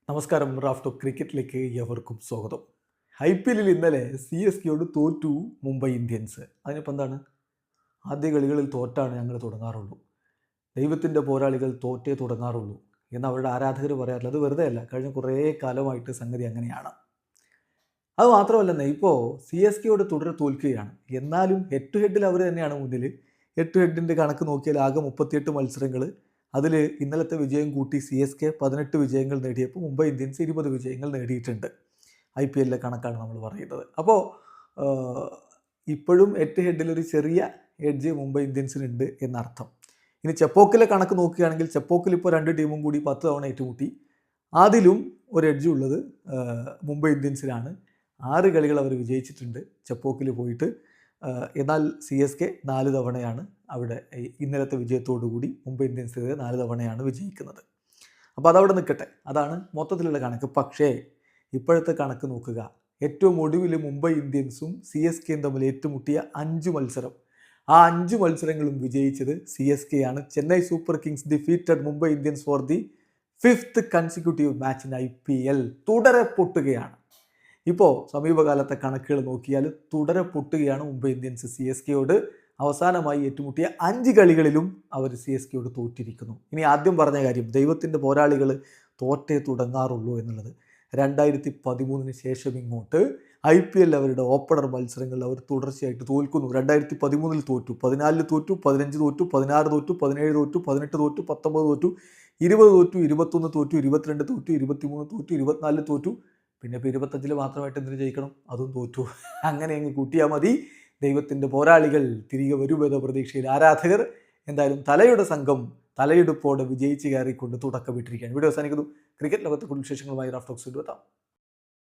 നമസ്കാരം. റാഫ്റ്റോ ക്രിക്കറ്റിലേക്ക് എവർക്കും സ്വാഗതം. IPL ഇന്നലെ CSKയോട് തോറ്റു മുംബൈ ഇന്ത്യൻസ്. അതിനിപ്പോൾ എന്താണ്? ആദ്യ കളികളിൽ തോറ്റാണ് ഞങ്ങൾ തുടങ്ങാറുള്ളൂ, ദൈവത്തിൻ്റെ പോരാളികൾ തോറ്റേ തുടങ്ങാറുള്ളൂ എന്ന് അവരുടെ ആരാധകർ പറയാറില്ല. അത് വെറുതെ അല്ല, കഴിഞ്ഞ കുറേ കാലമായിട്ട് സംഗതി അങ്ങനെയാണ്. അത് മാത്രമല്ലെന്നേ, ഇപ്പോൾ CSKയോട് തുടരെ തോൽക്കുകയാണ്. എന്നാലും ഹെഡ് ടു ഹെഡിൽ അവർ തന്നെയാണ് മുന്നിൽ. ഹെഡ് ടു ഹെഡിൻ്റെ കണക്ക് നോക്കിയാൽ ആകെ 38 മത്സരങ്ങൾ. അതിൽ ഇന്നലത്തെ വിജയം കൂട്ടി CSK 18 വിജയങ്ങൾ നേടിയപ്പോൾ മുംബൈ ഇന്ത്യൻസ് 20 വിജയങ്ങൾ നേടിയിട്ടുണ്ട്. IPL കണക്കാണ് നമ്മൾ പറയുന്നത്. അപ്പോൾ ഇപ്പോഴും ഹെഡ് ടു ഹെഡിൽ ഒരു ചെറിയ എഡ്ജ് മുംബൈ ഇന്ത്യൻസിനുണ്ട് എന്നർത്ഥം. ഇനി ചെപ്പോക്കിലെ കണക്ക് നോക്കുകയാണെങ്കിൽ ചെപ്പോക്കിൽ ഇപ്പോൾ 2 ടീമും കൂടി 10 തവണ ഏറ്റുമുട്ടി. അതിലും ഒരു എഡ്ജ് ഉള്ളത് മുംബൈ ഇന്ത്യൻസിനാണ്. 6 കളികൾ അവർ വിജയിച്ചിട്ടുണ്ട് ചെപ്പോക്കിൽ പോയിട്ട്. എന്നാൽ CSK 4 തവണയാണ് അവിടെ ഇന്നലത്തെ വിജയത്തോടുകൂടി മുംബൈ ഇന്ത്യൻസിനെതിരെ 4 തവണയാണ് വിജയിക്കുന്നത്. അപ്പോൾ അതവിടെ നിൽക്കട്ടെ, അതാണ് മൊത്തത്തിലുള്ള കണക്ക്. പക്ഷേ ഇപ്പോഴത്തെ കണക്ക് നോക്കുക. ഏറ്റവും ഒടുവിൽ മുംബൈ ഇന്ത്യൻസും CSKയും തമ്മിൽ ഏറ്റുമുട്ടിയ 5 മത്സരം, ആ 5 മത്സരങ്ങളും വിജയിച്ചത് CSK ആണ്. Chennai super Kings defeated Mumbai Indians for the 5th consecutive match in IPL. തുടരെ പൊട്ടുകയാണ്. ഇപ്പോൾ സമീപകാലത്തെ കണക്കുകൾ നോക്കിയാൽ തുടരെ പൊട്ടുകയാണ് മുംബൈ ഇന്ത്യൻസ്. CSKയോട് അവസാനമായി ഏറ്റുമുട്ടിയ 5 കളികളിലും അവർ CSKയോട് തോറ്റിരിക്കുന്നു. ഇനി ആദ്യം പറഞ്ഞ കാര്യം, ദൈവത്തിൻ്റെ പോരാളികൾ തോറ്റേ തുടങ്ങാറുള്ളൂ എന്നുള്ളത്. 2013 ശേഷം ഇങ്ങോട്ട് IPL അവരുടെ ഓപ്പണർ മത്സരങ്ങളിൽ അവർ തുടർച്ചയായിട്ട് തോൽക്കുന്നു. 2013 തോറ്റു, 14 തോറ്റു, 15 തോറ്റു, 16 തോറ്റു, 17 തോറ്റു, 18 തോറ്റു, 19 തോറ്റു, 20 തോറ്റു, 21 തോറ്റു, 22 തോറ്റു, 23 തോറ്റു, 24 തോറ്റു. പിന്നെ ഇപ്പോൾ 25 മാത്രമായിട്ട് എന്തിനു ജയിക്കണം? അതും തോറ്റു. അങ്ങനെ അങ്ങ് കൂട്ടിയാൽ മതി. ദൈവത്തിൻ്റെ പോരാളികൾ തിരികെ വരുമെന്ന പ്രതീക്ഷയിൽ ആരാധകർ. എന്തായാലും തലയുടെ സംഘം തലയെടുപ്പോടെ വിജയിച്ച് കയറിക്കൊണ്ട് തുടക്കമിട്ടിരിക്കുകയാണ്. വീഡിയോ അവസാനിക്കുന്നു. ക്രിക്കറ്റ് ലോകത്തെ കൂടുതൽ വിശേഷങ്ങളുമായി റാഫ്റ്റോക്സ് എത്താം.